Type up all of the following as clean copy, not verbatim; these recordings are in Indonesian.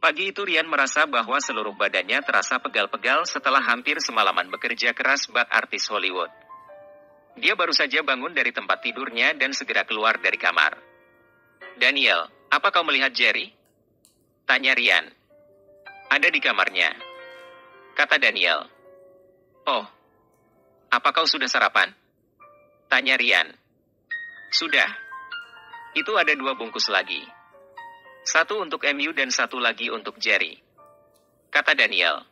Pagi itu Rian merasa bahwa seluruh badannya terasa pegal-pegal setelah hampir semalaman bekerja keras bak artis Hollywood. Dia baru saja bangun dari tempat tidurnya dan segera keluar dari kamar. "Daniel, apa kau melihat Jerry?" tanya Rian. "Ada di kamarnya," kata Daniel. "Oh, apa kau sudah sarapan?" tanya Rian. "Sudah. Itu ada 2 bungkus lagi. Satu untuk MU dan satu lagi untuk Jerry," kata Daniel.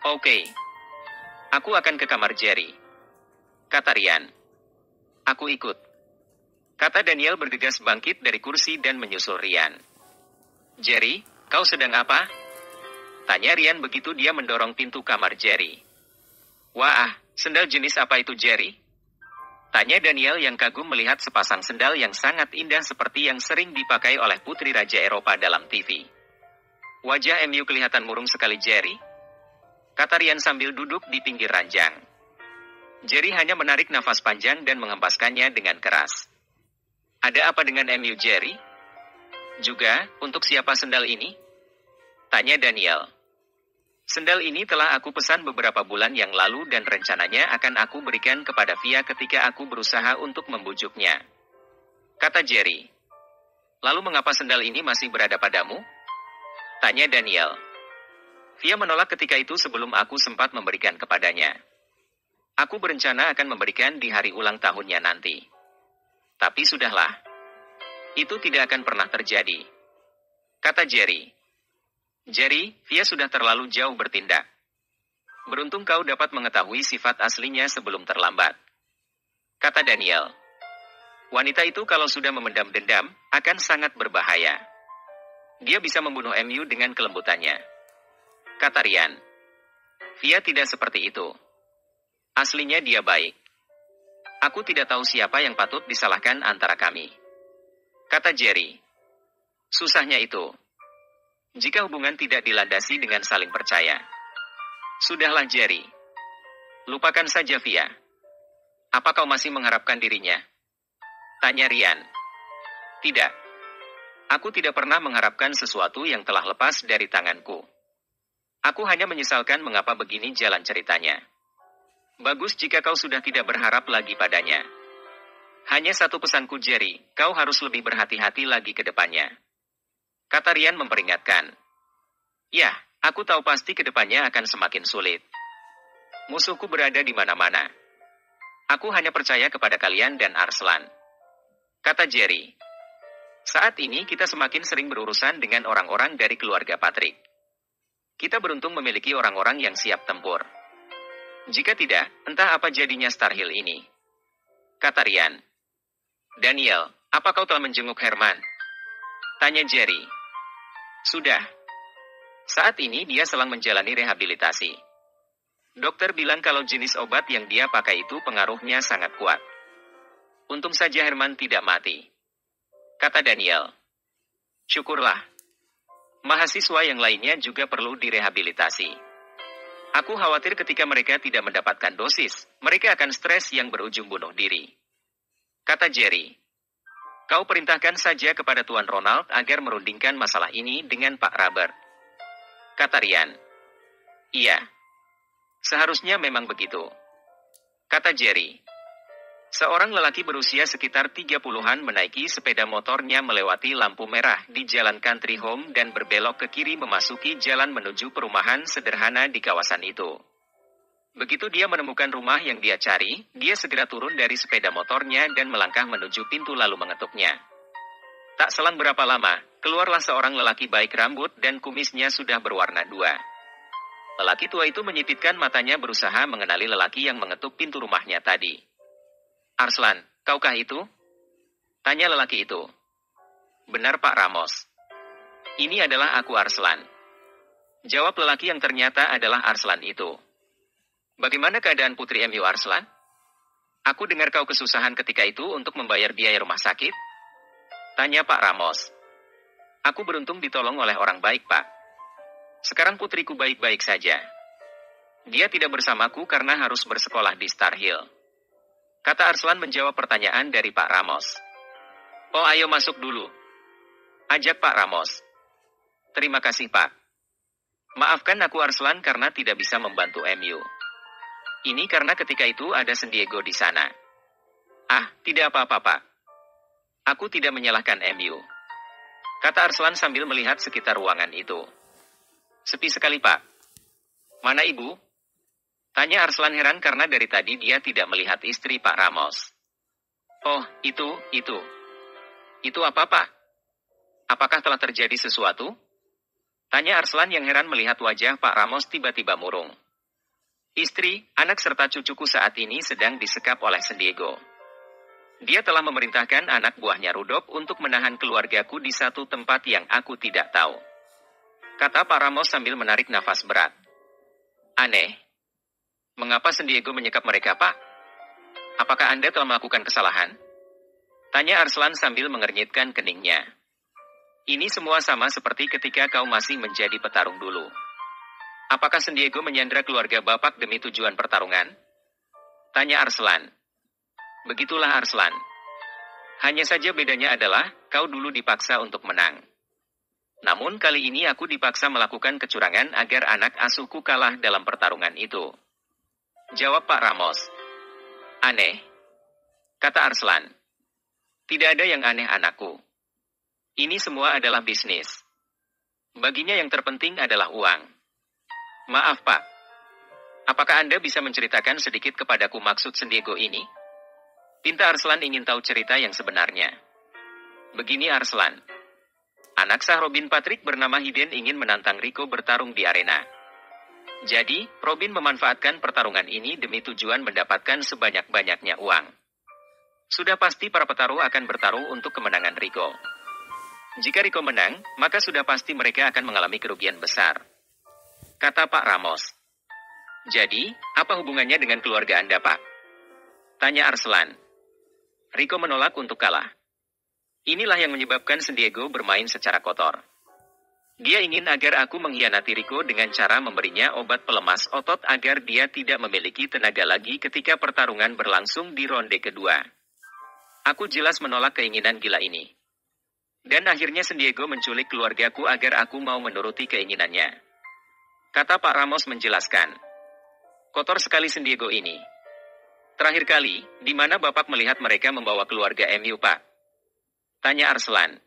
"Oke. Aku akan ke kamar Jerry," kata Rian. "Aku ikut," kata Daniel bergegas bangkit dari kursi dan menyusul Rian. "Jerry, kau sedang apa?" tanya Rian begitu dia mendorong pintu kamar Jerry. "Wah, sendal jenis apa itu Jerry?" tanya Daniel yang kagum melihat sepasang sendal yang sangat indah seperti yang sering dipakai oleh putri raja Eropa dalam TV. "Wajah MU kelihatan murung sekali Jerry," kata Rian sambil duduk di pinggir ranjang. Jerry hanya menarik nafas panjang dan menghempaskannya dengan keras. "Ada apa dengan MU Jerry? Juga, untuk siapa sendal ini?" tanya Daniel. "Sendal ini telah aku pesan beberapa bulan yang lalu dan rencananya akan aku berikan kepada Via ketika aku berusaha untuk membujuknya," kata Jerry. "Lalu mengapa sendal ini masih berada padamu?" tanya Daniel. "Via menolak ketika itu sebelum aku sempat memberikan kepadanya. Aku berencana akan memberikan di hari ulang tahunnya nanti. Tapi sudahlah. Itu tidak akan pernah terjadi," kata Jerry. "Jerry, Via sudah terlalu jauh bertindak. Beruntung kau dapat mengetahui sifat aslinya sebelum terlambat," kata Daniel. "Wanita itu kalau sudah memendam dendam, akan sangat berbahaya. Dia bisa membunuh MU dengan kelembutannya," kata Rian. "Via tidak seperti itu. Aslinya dia baik. Aku tidak tahu siapa yang patut disalahkan antara kami," kata Jerry. "Susahnya itu. Jika hubungan tidak dilandasi dengan saling percaya." "Sudahlah Jerry. Lupakan saja Via. Apa kau masih mengharapkan dirinya?" tanya Rian. "Tidak. Aku tidak pernah mengharapkan sesuatu yang telah lepas dari tanganku. Aku hanya menyesalkan mengapa begini jalan ceritanya. Bagus jika kau sudah tidak berharap lagi padanya. Hanya satu pesanku Jerry, kau harus lebih berhati-hati lagi ke depannya," kata Rian memperingatkan. "Ya, aku tahu pasti ke depannya akan semakin sulit. Musuhku berada di mana-mana. Aku hanya percaya kepada kalian dan Arslan," kata Jerry. "Saat ini kita semakin sering berurusan dengan orang-orang dari keluarga Patrick. Kita beruntung memiliki orang-orang yang siap tempur. Jika tidak, entah apa jadinya Star Hill ini," kata Rian. "Daniel, apa kau telah menjenguk Herman?" tanya Jerry. "Sudah. Saat ini dia sedang menjalani rehabilitasi. Dokter bilang kalau jenis obat yang dia pakai itu pengaruhnya sangat kuat. Untung saja Herman tidak mati," kata Daniel. "Syukurlah. Mahasiswa yang lainnya juga perlu direhabilitasi. Aku khawatir ketika mereka tidak mendapatkan dosis, mereka akan stres yang berujung bunuh diri," kata Jerry. "Kau perintahkan saja kepada Tuan Ronald agar merundingkan masalah ini dengan Pak Robert," kata Rian. "Iya. Seharusnya memang begitu," kata Jerry. Seorang lelaki berusia sekitar 30-an menaiki sepeda motornya melewati lampu merah di jalan Country Home dan berbelok ke kiri memasuki jalan menuju perumahan sederhana di kawasan itu. Begitu dia menemukan rumah yang dia cari, dia segera turun dari sepeda motornya dan melangkah menuju pintu lalu mengetuknya. Tak selang berapa lama, keluarlah seorang lelaki baik rambut dan kumisnya sudah berwarna 2. Lelaki tua itu menyipitkan matanya berusaha mengenali lelaki yang mengetuk pintu rumahnya tadi. "Arslan, kaukah itu?" tanya lelaki itu. "Benar Pak Ramos. Ini adalah aku Arslan," jawab lelaki yang ternyata adalah Arslan itu. "Bagaimana keadaan Putri MU Arslan? Aku dengar kau kesusahan ketika itu untuk membayar biaya rumah sakit?" tanya Pak Ramos. "Aku beruntung ditolong oleh orang baik, Pak. Sekarang putriku baik-baik saja. Dia tidak bersamaku karena harus bersekolah di Star Hill," kata Arslan menjawab pertanyaan dari Pak Ramos. "Oh, ayo masuk dulu," ajak Pak Ramos. Terima kasih Pak. Maafkan aku Arslan karena tidak bisa membantu MU. Ini karena ketika itu ada Sandiego di sana. Ah, tidak apa-apa Pak. Aku tidak menyalahkan MU. Kata Arslan sambil melihat sekitar ruangan itu. Sepi sekali Pak. Mana ibu? Tanya Arslan heran karena dari tadi dia tidak melihat istri Pak Ramos. Oh, itu. Itu apa Pak? Apakah telah terjadi sesuatu? Tanya Arslan yang heran melihat wajah Pak Ramos tiba-tiba murung. Istri, anak serta cucuku saat ini sedang disekap oleh Sandiego. Dia telah memerintahkan anak buahnya Rudolf untuk menahan keluargaku di satu tempat yang aku tidak tahu. Kata Pak Ramos sambil menarik nafas berat. Aneh. Mengapa Sandiego menyekap mereka, Pak? Apakah Anda telah melakukan kesalahan? Tanya Arslan sambil mengernyitkan keningnya. Ini semua sama seperti ketika kau masih menjadi petarung dulu. Apakah Sandiego menyandra keluarga Bapak demi tujuan pertarungan? Tanya Arslan. Begitulah Arslan. Hanya saja bedanya adalah, kau dulu dipaksa untuk menang. Namun kali ini aku dipaksa melakukan kecurangan agar anak asuhku kalah dalam pertarungan itu. Jawab Pak Ramos. Aneh. Kata Arslan. Tidak ada yang aneh anakku. Ini semua adalah bisnis. Baginya yang terpenting adalah uang. Maaf Pak. Apakah Anda bisa menceritakan sedikit kepadaku maksud Sandiego ini? Pinta Arslan ingin tahu cerita yang sebenarnya. Begini Arslan. Anak sah Robin Patrick bernama Hiden ingin menantang Rico bertarung di arena. Jadi, Robin memanfaatkan pertarungan ini demi tujuan mendapatkan sebanyak-banyaknya uang. Sudah pasti para petarung akan bertarung untuk kemenangan Rico. Jika Rico menang, maka sudah pasti mereka akan mengalami kerugian besar. Kata Pak Ramos. Jadi, apa hubungannya dengan keluarga Anda, Pak? Tanya Arslan. Rico menolak untuk kalah. Inilah yang menyebabkan Sandiego bermain secara kotor. Dia ingin agar aku mengkhianati Rico dengan cara memberinya obat pelemas otot agar dia tidak memiliki tenaga lagi ketika pertarungan berlangsung di ronde kedua. Aku jelas menolak keinginan gila ini. Dan akhirnya Sandiego menculik keluargaku agar aku mau menuruti keinginannya. Kata Pak Ramos menjelaskan. Kotor sekali Sandiego ini. Terakhir kali, di mana Bapak melihat mereka membawa keluarga MU, Pak? Tanya Arslan.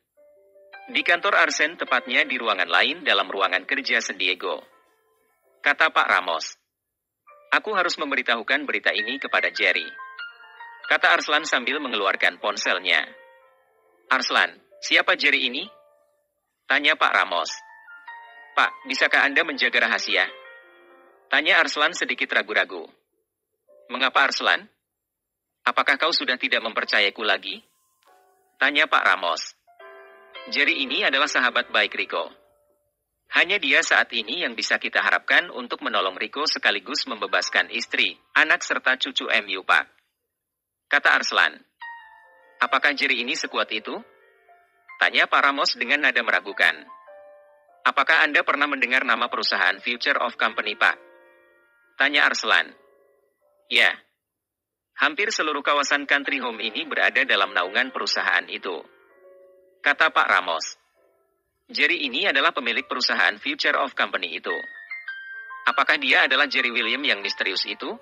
Di kantor Arsen, tepatnya di ruangan lain dalam ruangan kerja Sandiego. Kata Pak Ramos. Aku harus memberitahukan berita ini kepada Jerry. Kata Arslan sambil mengeluarkan ponselnya. Arslan, siapa Jerry ini? Tanya Pak Ramos. Pak, bisakah Anda menjaga rahasia? Tanya Arslan sedikit ragu-ragu. Mengapa Arslan? Apakah kau sudah tidak mempercayaku lagi? Tanya Pak Ramos. Jerry ini adalah sahabat baik Rico. Hanya dia saat ini yang bisa kita harapkan untuk menolong Rico sekaligus membebaskan istri, anak serta cucu MU, Pak. Kata Arslan. Apakah Jerry ini sekuat itu? Tanya Pak Ramos dengan nada meragukan. Apakah Anda pernah mendengar nama perusahaan Future of Company, Pak? Tanya Arslan. Ya. Hampir seluruh kawasan country home ini berada dalam naungan perusahaan itu. Kata Pak Ramos. Jerry ini adalah pemilik perusahaan Future of Company itu. Apakah dia adalah Jerry William yang misterius itu?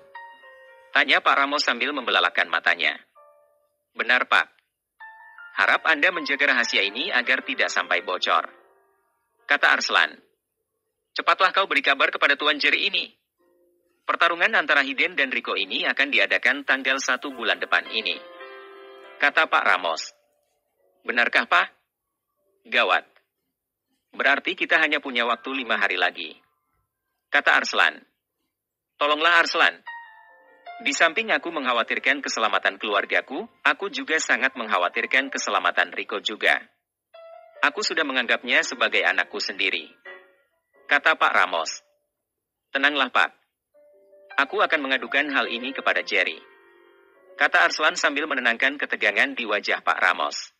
Tanya Pak Ramos sambil membelalakan matanya. Benar Pak. Harap Anda menjaga rahasia ini agar tidak sampai bocor. Kata Arslan. Cepatlah kau beri kabar kepada Tuan Jerry ini. Pertarungan antara Hiden dan Rico ini akan diadakan tanggal 1 bulan depan ini. Kata Pak Ramos. Benarkah, Pak? Gawat. Berarti kita hanya punya waktu 5 hari lagi. Kata Arslan. Tolonglah Arslan. Di samping aku mengkhawatirkan keselamatan keluargaku, aku juga sangat mengkhawatirkan keselamatan Rico juga. Aku sudah menganggapnya sebagai anakku sendiri. Kata Pak Ramos. Tenanglah, Pak. Aku akan mengadukan hal ini kepada Jerry. Kata Arslan sambil menenangkan ketegangan di wajah Pak Ramos.